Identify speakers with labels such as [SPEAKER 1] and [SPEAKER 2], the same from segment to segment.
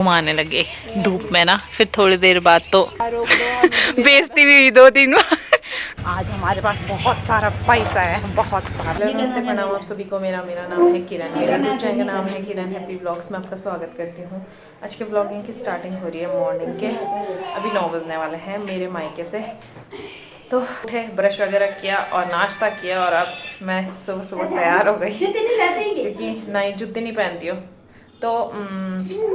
[SPEAKER 1] घुमाने लगे धूप में ना, फिर थोड़ी देर बाद तो बेइज्जती भी हुई 2-3 बार। आज हमारे पास बहुत सारा पैसा है, बहुत सारा। नमस्ते, प्रणाम आप सभी को। मेरा नाम है किरण, मेरा यूट्यूब चैनल का नाम है किरण हैप्पी ब्लॉग्स में आपका स्वागत करती हूँ। आज के ब्लॉगिंग की स्टार्टिंग हो रही है मॉर्निंग के, अभी 9 बजने वाले हैं मेरे मायके से। तो उठे, ब्रश वगैरह किया और नाश्ता किया, और अब मैं सुबह सुबह तैयार हो गई क्योंकि नई जूती नहीं पहनती हूँ, तो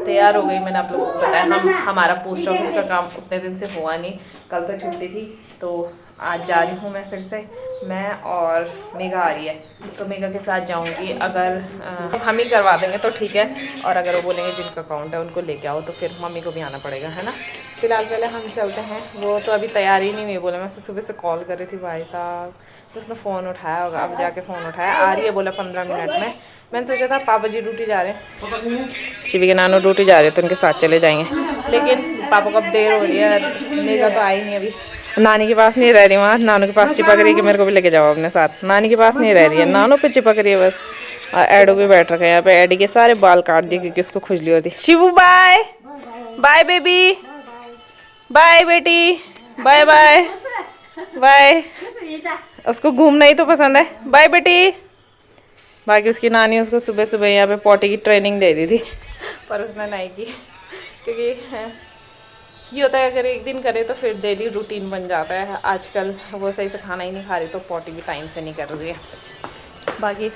[SPEAKER 1] तैयार हो गई। मैंने आप लोगों को बताया हमारा पोस्ट ऑफिस का काम उतने दिन से हुआ नहीं, कल तो छुट्टी थी, तो आज जा रही हूँ मैं फिर से। मैं और मेघा आ रही है, तो मेघा के साथ जाऊँगी। अगर हम ही करवा देंगे तो ठीक है, और अगर वो बोलेंगे जिनका अकाउंट है उनको लेके आओ, तो फिर मम्मी को भी आना पड़ेगा, है ना। फिलहाल पहले हम चलते हैं। वो तो अभी तैयार ही नहीं हुई, बोला मैं सुबह से कॉल कर रही थी भाई साहब, तो उसने फ़ोन उठाया होगा, अब जाके फ़ोन उठाया। आ रही है बोला 15 मिनट में। मैंने सोचा था पापा जी ड्यूटी जा रहे हैं, शिवी के नानू ड्यूटी जा रहे हैं, तो उनके साथ चले जाएंगे, लेकिन पापा को अब देर हो रही है। मेघा तो आई नहीं अभी, नानी के पास नहीं रह रही, वहाँ नानू के पास चिपक रही है कि मेरे को भी लेके जाओ अपने साथ। नानी के पास नहीं रह रही है, नानू पे चिपक रही है बस। एडो भी बैठ रखा है यहाँ पे, एडी के सारे बाल काट दिए क्योंकि उसको खुजली होती है। Shivu bye bye baby, bye बेटी, बाय बाय बाय। उसको घूमना ही तो पसंद है, बाय बेटी। बाकी उसकी नानी उसको सुबह सुबह यहाँ पे पॉटी की ट्रेनिंग दे रही थी, पर उसने नहीं की, क्योंकि ये होता है अगर एक दिन करे तो फिर डेली रूटीन बन जाता है। आजकल वो सही से खाना ही नहीं खा रही, तो पॉटी भी टाइम से नहीं कर रही है। बाकी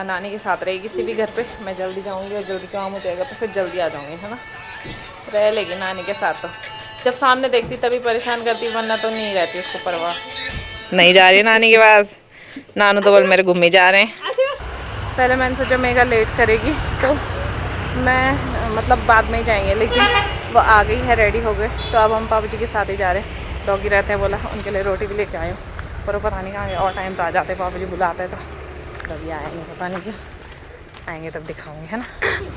[SPEAKER 1] नानी के साथ रहेगी किसी भी घर पे। मैं जल्दी जाऊँगी और जल्दी काम हो जाएगा तो फिर जल्दी आ जाऊँगी, है ना। रह लेगी नानी के साथ, तो जब सामने देखती तभी परेशान करती, वरना तो नहीं रहती उसको परवाह। नहीं जा रही है नानी के पास, नानू तो बोल मेरे घूमे जा रहे हैं। पहले मैंने सोचा मेघा लेट करेगी तो मैं मतलब बाद में ही जाएंगे, लेकिन वो आ गई है, रेडी हो गए, तो अब हम पापा जी के साथ ही जा रहे हैं। डॉगी रहते हैं, बोला उनके लिए रोटी भी लेके आए हूँ, पर वो पता नहीं कहाँ गया। और टाइम तो आ जाते, पापा जी बुलाते हैं, तो कभी आएंगे पता नहीं क्यों। आएंगे तब दिखाऊंगी, है ना।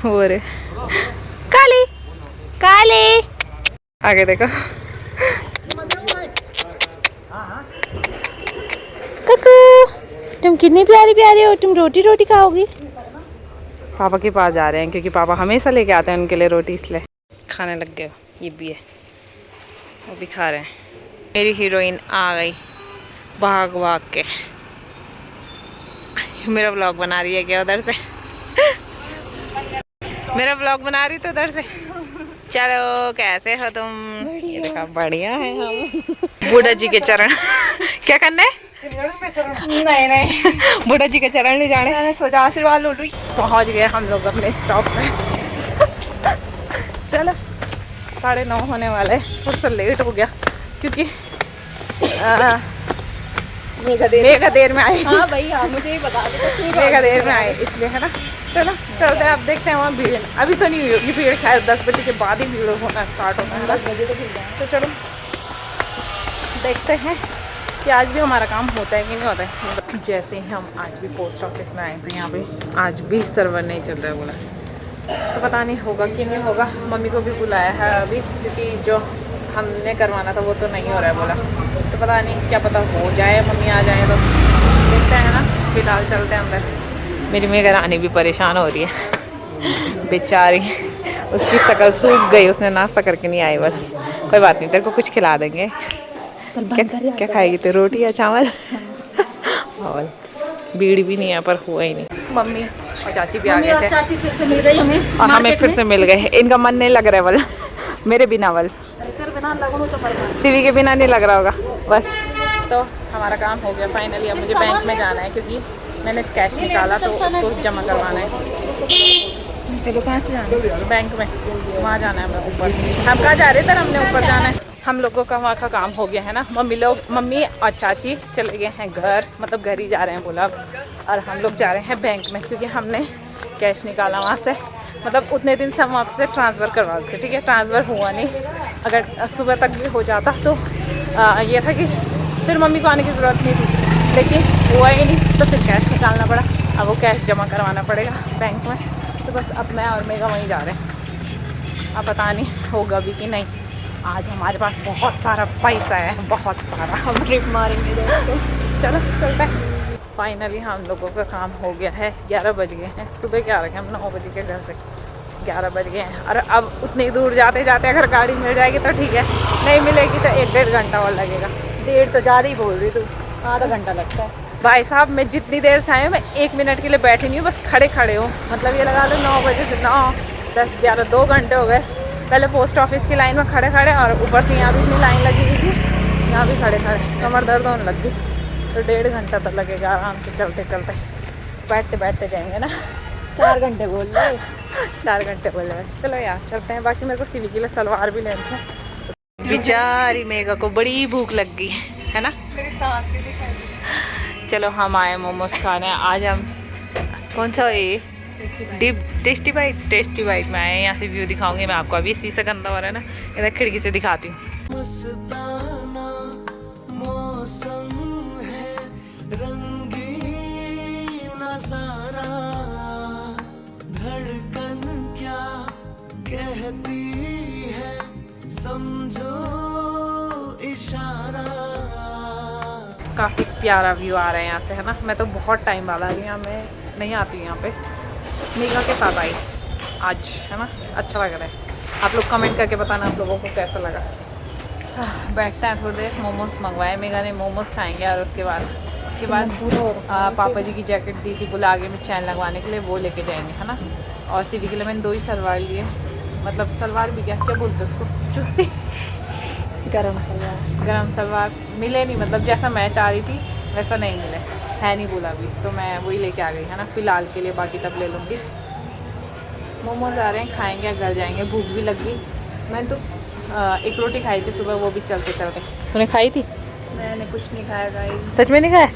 [SPEAKER 1] वो रे काली काली, आगे देखो कुकू, तुम कितनी प्यारी प्यारी हो, तुम रोटी रोटी खाओगी। पापा के पास जा रहे हैं क्योंकि पापा हमेशा लेके आते हैं उनके लिए रोटी, इसलिए खाने लग गए। ये भी है, वो भी खा रहे हैं। मेरी हीरोइन आ गई भाग भाग के। मेरा व्लॉग बना रही है क्या उधर से? मेरा व्लॉग बना रही तो उधर से। चलो कैसे हो तुम? ये देखा, बढ़िया है हम। बूढ़ा जी के चरण क्या करना है? नहीं बूढ़ा जी के चरण ले जाने, मैंने सोचा आशीर्वाद लूट रही। पहुंच गए हम लोग अपने स्टॉप पे। चलो 9:30 होने वाले, थोड़ा सा लेट हो गया क्योंकि मेघा देर में आए। हाँ भाई हाँ, मुझे ही बता दो, मेघा देर में आए इसलिए, है ना। चलो चलते हैं, अब देखते हैं वहाँ भीड़ अभी तो नहीं हुई होगी भीड़, खैर 10 बजे के बाद ही भीड़ होना स्टार्ट होता है। 10 बजे तो चलो देखते हैं कि आज भी हमारा काम होता है कि नहीं होता है। जैसे ही हम आज भी पोस्ट ऑफिस में आए थे, यहाँ पे आज भी सर्वर नहीं चल रहा है बोला, तो पता नहीं होगा कि नहीं होगा। मम्मी को भी बुलाया है अभी, क्योंकि जो हमने करवाना था वो तो नहीं हो रहा है बोला, तो पता नहीं, क्या पता हो जाए, मम्मी आ जाए तो देखते हैं ना। फिलहाल चलते हैं अंदर। मेरी मेघा रानी भी परेशान हो रही है बेचारी, उसकी शक्ल सूख गई, उसने नाश्ता करके नहीं आई। बस कोई बात नहीं, तेरे को कुछ खिला देंगे। क्या खाएगी तो रोटी या चावल? और भीड़ भी नहीं है, पर हुआ ही नहीं। मम्मी और चाची भी आ गए थे, चाची फिर से मिल गई हमें, और हमें फिर से मिल गए। इनका मन नहीं लग रहा है वल, मेरे बिना वल, सीवी के बिना नहीं लग रहा होगा बस। तो हमारा काम हो गया फाइनली। अब मुझे बैंक में जाना है क्योंकि मैंने कैश निकाला तो उसको जमा करवाना है। चलो कहाँ से जाना है? बैंक में, वहाँ जाना है हमें ऊपर। हम कहाँ जा रहे थे? हमने ऊपर जाना है। हम लोगों का वहाँ का काम हो गया है ना। मम्मी और चाची चले गए हैं घर, मतलब घर ही जा रहे हैं बोला, और हम लोग जा रहे हैं बैंक में क्योंकि हमने कैश निकाला वहाँ से। मतलब उतने दिन से हम वहाँ से ट्रांसफ़र करवाते थे, ठीक है, ट्रांसफ़र हुआ नहीं। अगर सुबह तक भी हो जाता तो ये था कि फिर मम्मी को आने की ज़रूरत नहीं थी, लेकिन हुआ ही नहीं, तो फिर कैश निकालना पड़ा। अब वो कैश जमा करवाना पड़ेगा बैंक में, तो बस अब मैं और मेघा वहीं जा रहे हैं। अब पता नहीं होगा भी कि नहीं। आज हमारे पास बहुत सारा पैसा है, बहुत सारा, हम ट्रिप मारेंगे दोस्तों। चलो चलते हैं। फाइनली हम लोगों का काम हो गया है। 11 बज गए हैं, सुबह क्या रखे हम 9 बजे के घर से। 10-11 बज गए हैं। और अब उतनी दूर जाते जाते अगर गाड़ी मिल जाएगी तो ठीक है, नहीं मिलेगी तो 1-1.5 घंटा और लगेगा।
[SPEAKER 2] डेढ़ तो ज़्यादा ही बोल रही तू, आधा घंटा लगता है।
[SPEAKER 1] भाई साहब मैं जितनी देर से आई हूँ, मैं 1 मिनट के लिए बैठी नहीं हूँ, बस खड़े खड़े हूँ। मतलब ये लगा लो 9 बजे से 9, 10, 11, 2 घंटे हो गए। पहले पोस्ट ऑफिस की लाइन में खड़े खड़े, और ऊपर से यहाँ भी इतनी लाइन लगी हुई थी, यहाँ भी खड़े खड़े कमर दर्द होने लग गई। तो 1.5 घंटा तो लगेगा आराम से चलते चलते, बैठते बैठते जाएंगे ना।
[SPEAKER 2] 4 घंटे बोल रहे।
[SPEAKER 1] 4 घंटे बोल रहे। चलो यार चलते हैं। बाकी मेरे को सीवी के लिए सलवार भी लेनी है। बेचारी मेघा को बड़ी भूख लग गई है ना। चलो हम आए मोमोज खाने। आज हम कौन सा ये टेस्टी बाइट में आए हैं। यहाँ से व्यू दिखाऊंगी मैं आपको। अभी इसी से गंदा हो रहा है ना, इधर खिड़की से दिखाती हूँ।
[SPEAKER 3] धड़कन क्या कहती है, समझो इशारा।
[SPEAKER 1] काफ़ी प्यारा व्यू आ रहा है यहाँ से, है ना। मैं तो बहुत टाइम बाद आ रही हूँ, मैं नहीं आती हूँ यहाँ पे। मेघा के साथ आई आज, है ना। अच्छा लग रहा है। आप लोग कमेंट करके बताना आप लोगों को कैसा लगा। बैठते हैं थोड़ी देर। मोमोज मंगवाए मेघा ने, मोमोज खाएंगे। और उसके बाद पापा जी की जैकेट दी थी बुला के में चैन लगवाने के लिए, वो लेके जाएंगे, है ना। और सीवी के लिए मैंने 2 ही सलवार लिए। मतलब सलवार भी क्या बोलते उसको, चुस्ती गरम सलवार मिले नहीं। मतलब जैसा मैं चाह रही थी वैसा नहीं मिले, है नहीं बोला अभी। तो मैं वही लेके आ गई, है ना, फ़िलहाल के लिए। बाकी तब ले लूँगी। मोमोज आ रहे हैं, खाएंगे, घर जाएंगे। भूख भी लग गई। मैंने तो 1 रोटी खाई थी सुबह, वो भी चलते चलते। तूने खाई थी? मैंने कुछ नहीं खाया गाइस। सच में नहीं खाया?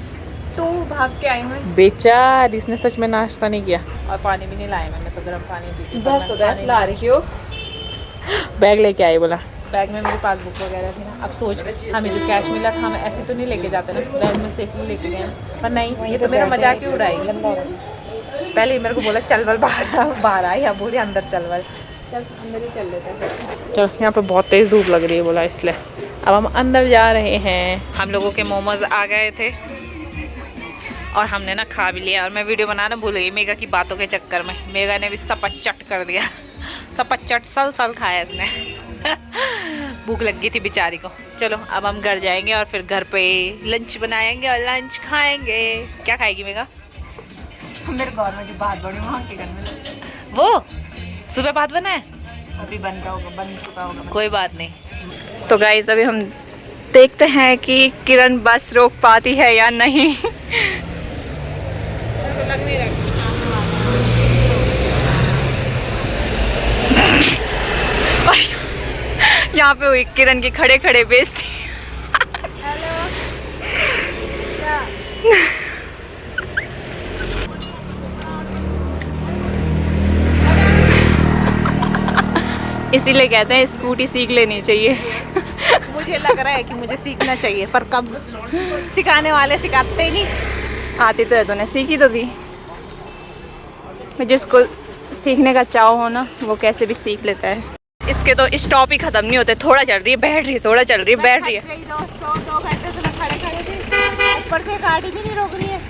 [SPEAKER 1] तो भाग के आई मैं। बेचारी, इसने सच में नाश्ता नहीं किया। और पानी भी नहीं लाया मैंने, तो गर्म पानी पी थी।
[SPEAKER 2] बस तो गैस ला रही हो।
[SPEAKER 1] बैग लेके आई, बोला बैग में मेरी पासबुक वगैरह थी ना। अब सोच, हमें जो कैश मिला था हम ऐसे तो नहीं लेके जाते ना, बैग में सेफली लेके गए। पर नहीं, ये तो मेरा मजाक ही उड़ाई। पहले ही मेरे को बोला चल बल बाहर आई, अब बोले अंदर चल बल। चल अंदर ही चल लेते हैं। चल, यहाँ पे बहुत तेज़ धूप लग रही है, बोला इसलिए अब हम अंदर जा रहे हैं। हम लोगों के मोमोज आ गए थे और हमने ना खा भी लिया। और मैं वीडियो बनाना भूल गई मेघा की बातों के चक्कर में। मेघा ने भी सपचट कर दिया, सपचट सल खाया इसने। भूख लग गई थी बेचारी को। चलो अब हम घर जाएंगे और फिर घर पे लंच बनाएंगे और लंच खाएंगे। क्या खाएगी मेघा?
[SPEAKER 2] मेरे गवर्नमेंट की बात बड़ी वहाँ के घर में।
[SPEAKER 1] वो सुबह बात बना है,
[SPEAKER 2] अभी बन रहा होगा, बन चुका होगा।
[SPEAKER 1] कोई बात नहीं।
[SPEAKER 2] तो गाइस अभी हम देखते हैं कि किरण बस रोक पाती है या नहीं। यहाँ पे हुई किरण की खड़े खड़े बेइज्जती। इसीलिए कहते हैं स्कूटी सीख लेनी चाहिए।
[SPEAKER 1] मुझे लग रहा है कि मुझे सीखना चाहिए, पर कब? सिखाने वाले सिखाते ही नहीं।
[SPEAKER 2] आती तो है, तूने सीखी तो थी। जिसको सीखने का चाव हो ना, वो कैसे भी सीख लेता है। इसके तो स्टॉप ही खत्म नहीं होते। थोड़ा चल रही है, बैठ रही है, थोड़ा चल रही है, बैठ रही है।
[SPEAKER 1] दोस्तों 2 घंटे से मैं खड़े थी, ऊपर से गाड़ी भी नहीं रोक रही है,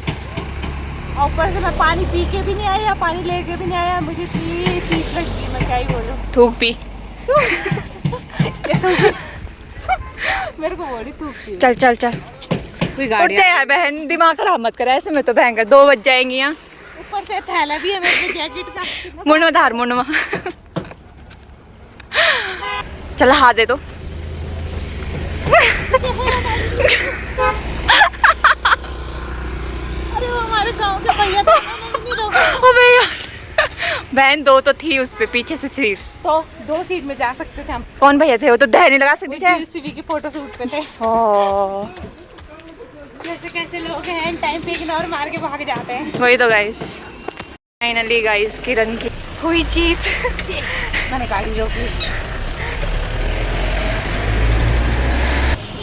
[SPEAKER 1] और ऊपर से मैं पानी पी के भी नहीं आया, पानी लेके भी नहीं आया। मुझे 30 लग गई, मैं क्या ही बोलूं।
[SPEAKER 2] थूक पी।
[SPEAKER 1] मेरे को बोली थूक पी।
[SPEAKER 2] चल चल चल,
[SPEAKER 1] कोई
[SPEAKER 2] उठ
[SPEAKER 1] गाड़ी
[SPEAKER 2] जा यार बहन, दिमाग खराब मत कर। ऐसे में तो भयंकर 2 बज जाएंगी यहाँ।
[SPEAKER 1] ऊपर से थैला भी है मेरे जैकेट का।
[SPEAKER 2] मुंडवा धार मुंडवा। चल हाथ दे दो।
[SPEAKER 1] अरे वो हमारे गांव के भैया थे, उन्होंने नहीं रोका।
[SPEAKER 2] अबे यार, बहन 2 तो थी उस पे, पीछे से सीट।
[SPEAKER 1] तो 2 सीट में जा सकते थे हम।
[SPEAKER 2] कौन भैया थे वो? तो दह नहीं लगा सकती थे।
[SPEAKER 1] सीवी की फोटो शूट पे थे। कैसे कैसे लोग हैं, टाइम पे इग्नोर मार के भाग जाते हैं।
[SPEAKER 2] वही तो गाइस, फाइनली गाइस किरण की हुई जीत।
[SPEAKER 1] मैंने गाड़ी रोकी।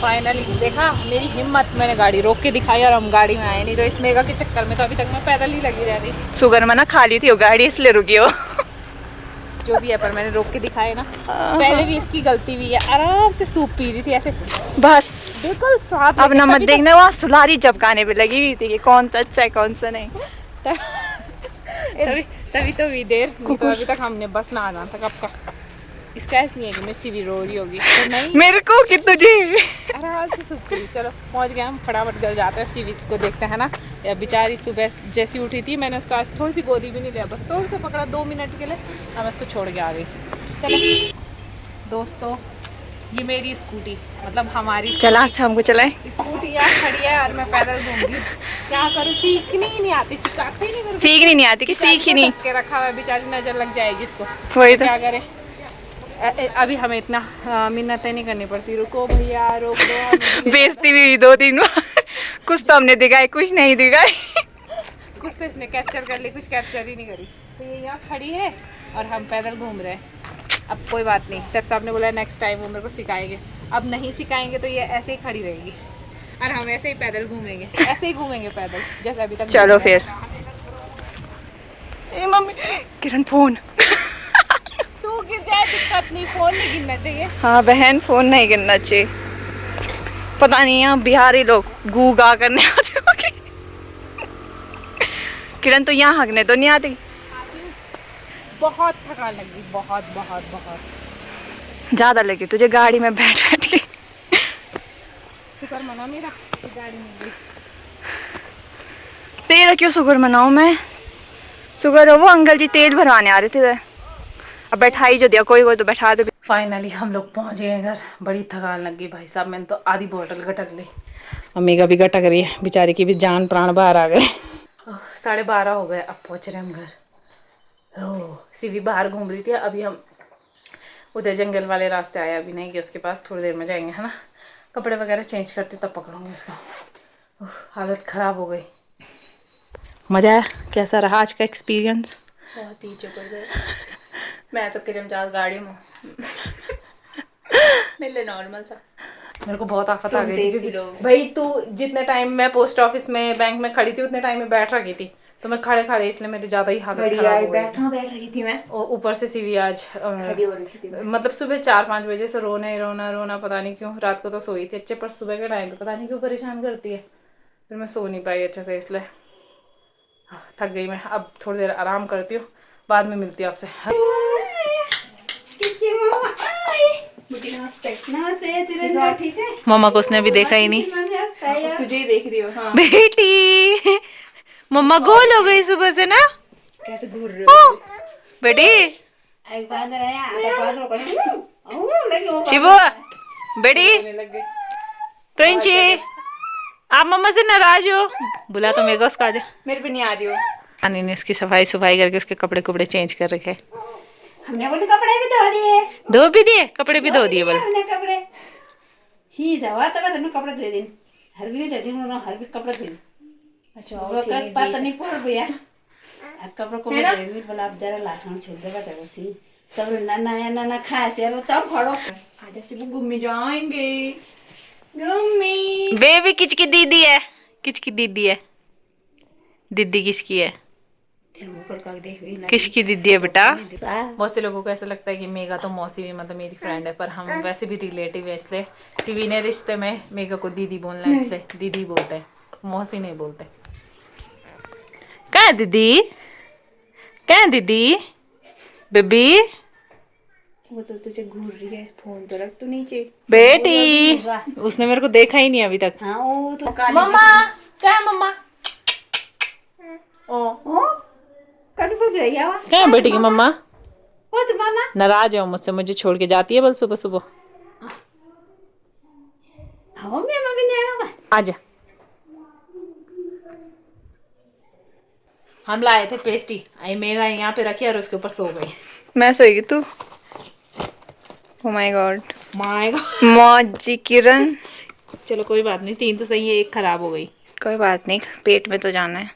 [SPEAKER 1] फाइनली देखा मेरी हिम्मत, मैंने गाड़ी रोक के दिखाई और हम गाड़ी में आए। नहीं तो इस मेगा के चक्कर में तो अभी तक मैं पैदल ही लगी रह रही।
[SPEAKER 2] शुगर मना खाली थी वो गाड़ी, इसलिए रुकी हो।
[SPEAKER 1] जो भी है, पर मैंने रोक के दिखाए ना। पहले भी इसकी गलती भी है, आराम से सूप पी रही थी ऐसे,
[SPEAKER 2] बस
[SPEAKER 1] बिल्कुल स्वाद।
[SPEAKER 2] अब ना मत देखना, वहाँ सुलारी चपकाने पे लगी हुई थी कि कौन सा अच्छा है कौन सा नहीं।
[SPEAKER 1] तभी तो भी देर नहीं तो अभी तक हमने बस ना आना था कब का। इसका ऐसा नहीं है कि मैं सीवी रो रही होगी तो नहीं
[SPEAKER 2] मेरे को कि तुझे
[SPEAKER 1] आराम से सुखी। चलो पहुंच गए हम, फटाफट घर जाते हैं, सीवी को देखते हैं ना। या बेचारी सुबह जैसी उठी थी, मैंने उसको आज थोड़ी सी गोदी भी नहीं लिया, बस थोड़ा सा पकड़ा 2 मिनट के लिए, अब मैं उसको छोड़ के आ गई। चलो दोस्तों, ये मेरी स्कूटी, मतलब हमारी
[SPEAKER 2] चला शाम को चलाए।
[SPEAKER 1] स्कूटी यहाँ खड़ी है और मैं पैदल घूम रही। क्या करूँ, सीखनी ही नहीं आती, सिखाते ही नहीं करूँ।
[SPEAKER 2] सीखनी नहीं आती कि सीख ही नहीं
[SPEAKER 1] के रखा हुआ है, बेचारी नजर लग जाएगी इसको,
[SPEAKER 2] वही तो।
[SPEAKER 1] क्या करें। अभी हमें इतना मिन्नतें नहीं करनी पड़ती, रुको भैया रोक दो।
[SPEAKER 2] बेइज्जती भी हुई 2-3 बार। कुछ तो हमने दिखाई, कुछ नहीं दिखाई।
[SPEAKER 1] कुछ तो इसने कैप्चर कर ली, कुछ कैप्चर ही नहीं करी। तो ये यहाँ खड़ी है और हम पैदल घूम रहे हैं। अब कोई बात नहीं, सेफ साहब ने बोला नेक्स्ट टाइम वो मेरे को सिखाएंगे। अब नहीं सिखाएंगे तो ये ऐसे ही खड़ी रहेगी और हम ऐसे ही पैदल घूमेंगे, ऐसे ही घूमेंगे पैदल जैसे अभी तक।
[SPEAKER 2] चलो फिर। ए मम्मी, किरण फोन।
[SPEAKER 1] तू गिर जाए तो छत नहीं, फोन नहीं गिरना चाहिए।
[SPEAKER 2] हाँ बहन, फोन नहीं गिरना चाहिए। पता नहीं यहाँ बिहारी लोग गू गा करने आते होंगे। किरण तो यहाँ हगने तो नहीं आती।
[SPEAKER 1] बहुत थकान लगी, बहुत बहुत बहुत
[SPEAKER 2] ज्यादा लगी तुझे गाड़ी में बैठ बैठ के।
[SPEAKER 1] शुक्र मना मेरा कि गाड़ी मिल गई।
[SPEAKER 2] तेरा क्यों शुक्र मनाऊं मैं? शुक्र हो वो अंकल जी तेल भरवाने आ रहे थे, अब बैठाई जो दिया, कोई तो बैठा दे।
[SPEAKER 1] फाइनली हम लोग पहुंच गए घर। बड़ी थकान लग गई भाई साहब, मैंने तो आधी बोतल गटक ली। अम्मी का भी गटक रही है, बेचारी की भी जान प्राण बाहर आ गए। 12:30 हो गए, अब पहुंच रहे हम घर। ओह, सीवी बाहर घूम रही थी, अभी हम उधर जंगल वाले रास्ते आए, अभी नहीं कि उसके पास थोड़ी देर में जाएंगे, है ना। कपड़े वगैरह चेंज करते तब पकड़ूंगी इसका। हालत ख़राब हो गई। मज़ा आया? कैसा रहा आज का एक्सपीरियंस?
[SPEAKER 2] बहुत ही जबरदस्त। मैं तो किरण जात गाड़ी में मेरे लिए नॉर्मल था।
[SPEAKER 1] मेरे को बहुत आफत आ गई थी भाई। तू जितने टाइम मैं पोस्ट ऑफिस में बैंक में खड़ी थी उतने टाइम में बैठ रखी थी, तो मैं खड़े खड़े इसलिए मेरी ज्यादा ही हालत खराब हो गई।
[SPEAKER 2] बैठ रही थी मैं,
[SPEAKER 1] और ऊपर से सीवी आज
[SPEAKER 2] खड़ी हो रही थी।
[SPEAKER 1] मतलब सुबह 4-5 बजे से रोना पता नहीं क्यों। रात को तो सोई थी अच्छे, पर सुबह के टाइम पे पता नहीं क्यों परेशान करती है, फिर मैं सो नहीं पाई अच्छे से, इसलिए थक गई मैं। अब थोड़ी देर आराम करती हूँ, बाद में मिलती हूँ आपसे। मम्मा को उसने अभी देखा ही नहीं,
[SPEAKER 2] तुझे ही देख रही हो। हाँ।
[SPEAKER 1] बेटी मम्मा गोल हो गई सुबह से ना।
[SPEAKER 2] कैसे घूर रहे हो
[SPEAKER 1] बेटी? शिबू बेटी, प्रिंची आप मम्मा से नाराज हो? बुला तो मेरे को उसका।
[SPEAKER 2] मेरे पे नहीं आ रही हो।
[SPEAKER 1] अन्नी ने उसकी सफाई करके उसके कपड़े कुपड़े चेंज कर रखे।
[SPEAKER 4] हमने बोले कपड़े भी धो दिए,
[SPEAKER 1] धो भी दिए, कपड़े भी धो दिए बोले।
[SPEAKER 4] हमने कपड़े सीधा हुआ तब हमने कपड़े धो दिन, हर भी धो दिन, हर भी कपड़े धो। अच्छा वो कल पता नहीं पड़ गया कपड़े को धो भी बोला अब जरा लासन छोड़ देगा तब सी तब नाना खाए से तब खड़ो आज से घूमने जाएंगे। घूमी
[SPEAKER 1] बेबी किसकी दीदी है? किसकी दीदी है? दीदी किसकी है? किसकी दीदी है बेटा? बहुत से लोगों को ऐसा लगता है कि मेगा तो मौसी भी मतलब मेरी फ्रेंड है, पर हम वैसे भी रिलेटिव है, इसलिए सीवी ने रिश्ते में मेगा को दीदी बोलना है, इसलिए दीदी बोलते हैं, मौसी नहीं बोलते। कहाँ है दीदी? कहाँ है दीदी? बेबी
[SPEAKER 2] वो तो तुझे घूर रही है, फोन तो रख तू नीचे।
[SPEAKER 1] बेटी उसने मेरे को देखा ही नहीं अभी तक।
[SPEAKER 4] हाँ वो तो
[SPEAKER 1] मम्मा क्या है मम्मा?
[SPEAKER 4] ओ कभी बोल रही है
[SPEAKER 1] क्या है बेटी की मम्मा?
[SPEAKER 4] वो तो मामा
[SPEAKER 1] नाराज है मुझसे, मुझे छोड़ के जाती है बल सुबह सुबह।
[SPEAKER 4] हाँ मैं मम्मी जाना बा
[SPEAKER 1] आजा। हम लाए थे पेस्ट्री, आई मेगा यहाँ पे रखी और उसके ऊपर सो गई।
[SPEAKER 2] मैं सोएगी तू? ओह माय गॉड,
[SPEAKER 1] माय
[SPEAKER 2] मौजी किरण।
[SPEAKER 1] चलो कोई बात नहीं, 3 तो सही है, 1 खराब हो गई।
[SPEAKER 2] कोई बात नहीं, पेट में तो जाना है।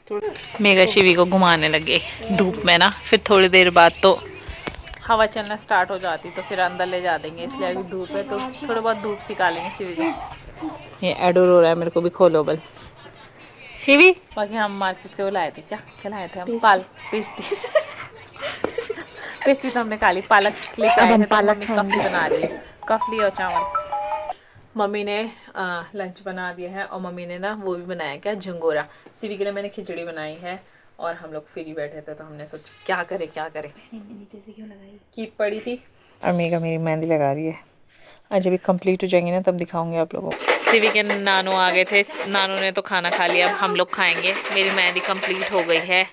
[SPEAKER 1] मेगा शिवी को घुमाने लगे धूप में ना, फिर थोड़ी देर बाद तो हवा चलना स्टार्ट हो जाती तो फिर अंदर ले जा देंगे, इसलिए अभी धूप है तो थोड़ा बहुत धूप सिखा लेंगे शिवी को। ये एडोर हो रहा है, मेरे को भी खोलो बल शिवी। बाकी हम मार्केट से वो लाए थे, क्या लाए थे हम? पेस्ट्री पेस्ट्री तो हमने खा ली, पालक लेकर आए थे, पालक कफली बना रही है, कफली और चावल। मम्मी ने लंच बना दिया है और मम्मी ने ना वो भी बनाया क्या झंगोरा। सीवी के लिए मैंने खिचड़ी बनाई है और हम लोग फ्री बैठे थे तो हमने सोचा क्या करें
[SPEAKER 4] नीचे से क्यों लगाई?
[SPEAKER 1] कीप पड़ी थी। और मेघा मेरी मेहंदी लगा रही है। आज जब कंप्लीट हो जाएंगे ना तब दिखाऊंगी आप लोगों को। सिवी के नानू आ गए थे, नानू ने तो खाना खा लिया, अब हम लोग खाएंगे। मेरी मेहंदी कंप्लीट हो गई है,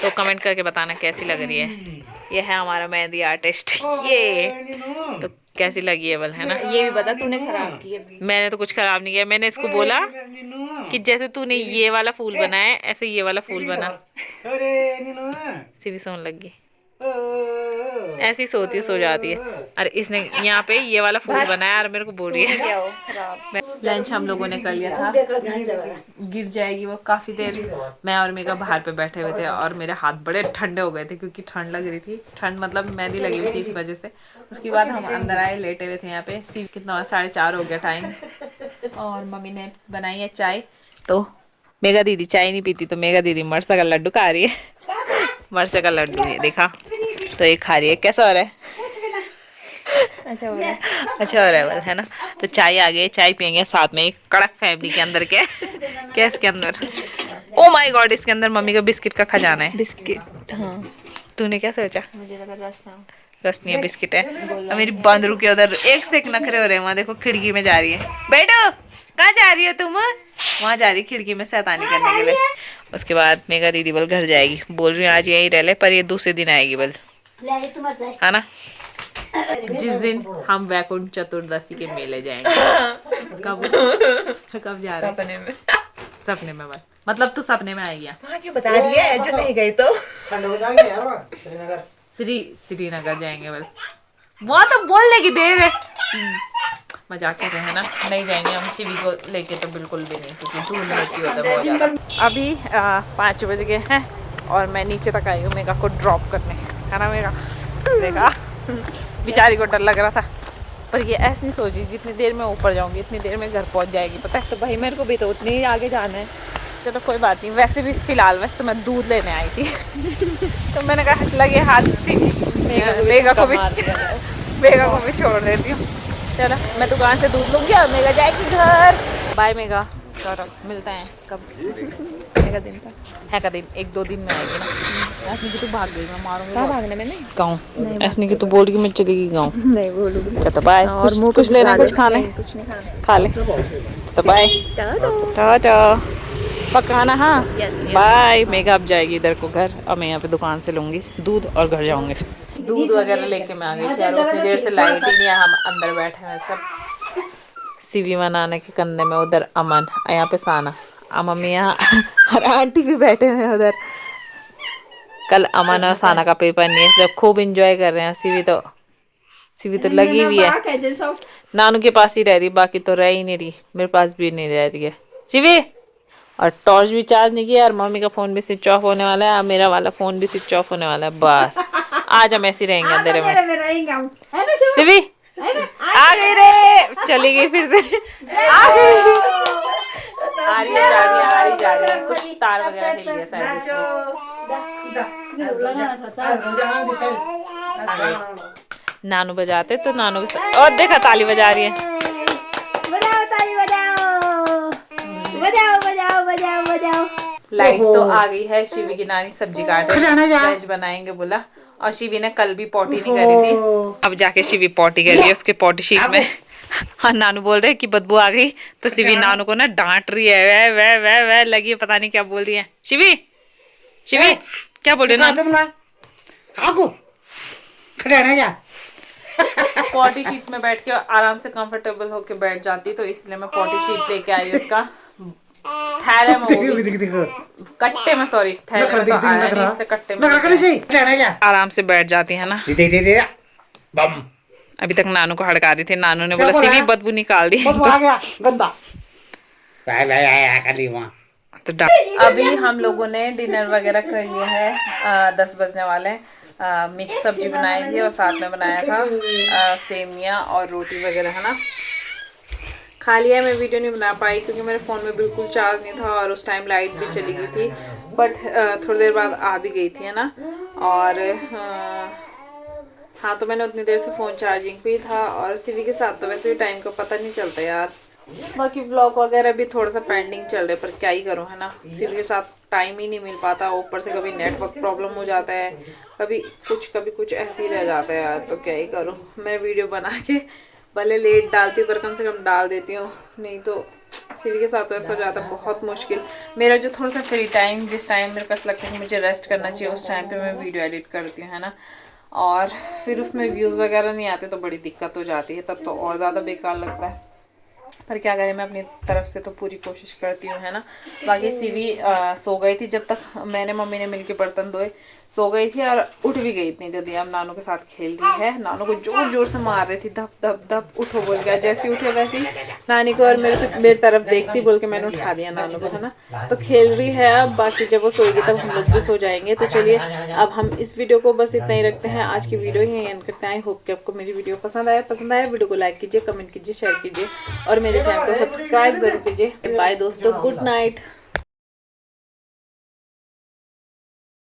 [SPEAKER 1] तो कमेंट करके बताना कैसी लग रही है। ये है हमारा मेहंदी आर्टिस्ट, ये तो कैसी लगी है बल, है ना?
[SPEAKER 2] ये भी बता, तूने खराब की है।
[SPEAKER 1] मैंने तो कुछ खराब नहीं किया, मैंने इसको बोला कि जैसे तूने ये वाला फूल बनाया है ऐसे ये वाला फूल बना। सिवी सोने लगी, ऐसी सोती सो जाती है। और इसने यहाँ पे ये वाला फूल बनाया और मेरे को बोल रही है। लंच हम लोगों ने कर लिया था, गिर जाएगी वो काफी देर। मैं और मेघा बाहर पे बैठे हुए थे और मेरे हाथ बड़े ठंडे हो गए थे क्योंकि ठंड लग रही थी। ठंड मतलब मेहंदी लगी हुई थी इस वजह से। उसके बाद हम अंदर आए, लेटे हुए थे यहाँ पे। सी कितना 4:30 हो गया टाइम, और मम्मी ने बनाई है चाय। तो मेघा दीदी चाय नहीं पीती, तो मेघा दीदी मरसा का लड्डू खा रही है। मरसा का लड्डू है, देखा तो ये खा रही है। कैसा हो रहा है? अच्छा हो रहा है, अच्छा हो रहा है, है ना? तो चाय आ गई, चाय पियेंगे साथ में। एक कड़क फैमिली के अंदर क्या इसके अंदर, ओ माय गॉड, इसके अंदर मम्मी का बिस्किट का खजाना है।
[SPEAKER 2] बिस्किट, हाँ।
[SPEAKER 1] तूने क्या सोचा?
[SPEAKER 2] मुझे लगा
[SPEAKER 1] रस नहीं है, बिस्किट है। और मेरी बंदरू के उधर एक से एक नखरे हो रहे हैं। वहाँ देखो खिड़की में जा रही है। बैठो, कहाँ जा रही हो तुम? वहाँ जा रही खिड़की में शैतानी करने के लिए। उसके बाद मेघा दीदी बोल घर जाएगी, बोल रही आज यही रह ले, पर ये दूसरे दिन आएगी बोल, है ना? जिस दिन हम वैकुंठ चतुर्दशी के मेले जाएंगे। कब जा रहे? सपने में। सपने में मतलब तू सपने में आएगी?
[SPEAKER 2] वहाँ क्यों बता रही है, जो नहीं गई तो
[SPEAKER 1] श्रीनगर जाएंगे बोल। वहाँ तो बोलने की देर है, मजाक कर रहे हैं ना। नहीं जाएंगे हम शिवी को लेके तो बिल्कुल भी नहीं, क्योंकि धूल मिट्टी होता है बहुत ज़्यादा। अभी 5 बज गए हैं और मैं नीचे तक आई हूँ मेघा को ड्रॉप करने, है ना? मेघा बेचारी को डर लग रहा था, पर ये ऐसे नहीं सोची जितनी देर में ऊपर जाऊंगी इतनी देर में घर पहुंच जाएगी, पता है? तो भाई मेरे को भी तो उतनी ही आगे जाना है। चलो कोई बात नहीं। वैसे भी फिलहाल वैसे तो मैं दूध लेने आई थी तो मैंने कहा लगे हाथ सी मेघा को भी छोड़ देती हूँ। चलो मैं दुकान से दूध लूँगी और मेघा जाएगी घर। बाय मेघा, चलो मिलते हैं कब? मेघा दिन था है का दिन, 1-2 दिन में आएगी ना। ऐसनी की तू भाग गई, मैं मारूंगी।
[SPEAKER 2] कहाँ भागने में? नहीं
[SPEAKER 1] गाँव। ऐसनी की तू बोल रही मैं चलेगी गाँव।
[SPEAKER 2] नहीं बोलूँगी।
[SPEAKER 1] चलो बाय। और कुछ लेना, कुछ खाना है?
[SPEAKER 2] कुछ नहीं खाना,
[SPEAKER 1] खा ले तो बाय, टाटा। पकाना, हाँ बाय। मेघा अब जाएगी इधर को घर, अब मैं यहाँ पे दुकान से लूँगी दूध और घर जाऊँगी। फिर दूध वगैरह लेके मैं आ गई थी यार, उतनी देर से लाइट ही नहीं है। हम अंदर बैठे हैं सब, सीवी मनाने के कंधे में, उधर अमन, यहाँ पे साना, मम्मी यहाँ और आंटी भी बैठे हैं उधर। कल अमन और साना का पेपर नहीं है, इसलिए खूब इंजॉय कर रहे हैं। सीवी तो लगी हुई है, नानू के पास ही रह रही, बाकी तो रह ही नहीं रही, मेरे पास भी नहीं रह रही है सीवी। और टॉर्च भी चार्ज नहीं किया, और मम्मी का फोन भी स्विच ऑफ होने वाला है, और मेरा वाला फोन भी स्विच ऑफ होने वाला है। बस आज हम ऐसे रहेंगे अंधेरे में। सीवी आ गई रे, चली गई फिर से। आ रही है, जा रही है। कुछ तार वगैरह हिल गया शायद इसमें। नानू बजाते तो नानू के साथ, और देखा ताली बजा रही है। बजाओ। लाइट तो आ गई है। शिवी की नानी सब्जी काट रही है, वेज बनाएंगे बोला। और शिवी ने कल भी पॉटी नहीं करी थी, अब जाके शिवी पॉटी कर रही है उसके पॉटी शीट में। हाँ, नानू बोल रहे कि बदबू आ गई, तो शिवी नानू को ना डांट रही है। वे लगी है, पता नहीं क्या बोल रही है। शिवी क्या बोल रही है? पॉटी शीट में बैठ के आराम से कंफर्टेबल होके बैठ जाती, तो इसलिए मैं पॉटी शीट लेके आई उसका थैले में, कट्टे में, सॉरी थैले में तो आया नहीं, इससे कट्टे में आराम से बैठ जाती है ना। अभी तक नानू को हड़का रही थी, नानू ने बोला सीवी बदबू निकाल दी। तो अभी हम लोगों ने डिनर वगैरह कर लिया है, 10 बजने वाले। मिक्स सब्जी बनाई थी और साथ में बनाया था सेमिया और रोटी वगैरह, है ना। खा लिया। मैं वीडियो नहीं बना पाई क्योंकि मेरे फ़ोन में बिल्कुल चार्ज नहीं था और उस टाइम लाइट भी चली गई थी, बट थोड़ी देर बाद आ भी गई थी, है ना। और हाँ, तो मैंने उतनी देर से फ़ोन चार्जिंग पे था। और सीवी के साथ तो वैसे भी टाइम का पता नहीं चलता यार। बाकी व्लॉग वगैरह भी थोड़ा सा पेंडिंग चल रहे, पर क्या ही करूँ, है ना। सीवी के साथ टाइम ही नहीं मिल पाता, ऊपर से कभी नेटवर्क प्रॉब्लम हो जाता है, कभी कुछ ऐसे ही रह जाता है यार। तो क्या ही करूँ, मैं वीडियो बना के भले लेट डालती हूँ पर कम से कम डाल देती हूँ, नहीं तो सीवी के साथ तो ऐसा हो जाता है बहुत मुश्किल। मेरा जो थोड़ा सा फ्री टाइम, जिस टाइम मेरे पास लगता है कि मुझे रेस्ट करना चाहिए, उस टाइम पे मैं वीडियो एडिट करती हूँ, है ना। और फिर उसमें व्यूज़ वगैरह नहीं आते तो बड़ी दिक्कत हो जाती है, तब तो और ज़्यादा बेकार लगता है। पर क्या करें, मैं अपनी तरफ से तो पूरी कोशिश करती हूँ, है ना। बाकी सीवी सो गई थी जब तक मैंने मम्मी ने मिलके बर्तन धोए, सो गई थी और उठ भी गई इतनी जल्दी। अब नानू के साथ खेल रही है, नानू को जोर जोर से मार रही थी, धप धप धप उठो बोल गया। जैसे उठे वैसे ही नानी को और मेरे तरफ देखती बोल के मैंने उठा दिया नानू को, है ना। तो खेल रही है अब, बाकी जब वो सोएगी तब हम लोग भी सो जाएंगे। तो चलिए अब हम इस वीडियो को बस इतना ही रखते हैं, आज की वीडियो ही एंड करते हैं। आई होप कि आपको मेरी वीडियो पसंद आया वीडियो को लाइक कीजिए, कमेंट कीजिए, शेयर कीजिए और मेरे चैनल को सब्सक्राइब जरूर कीजिए। बाय दोस्तों, गुड नाइट।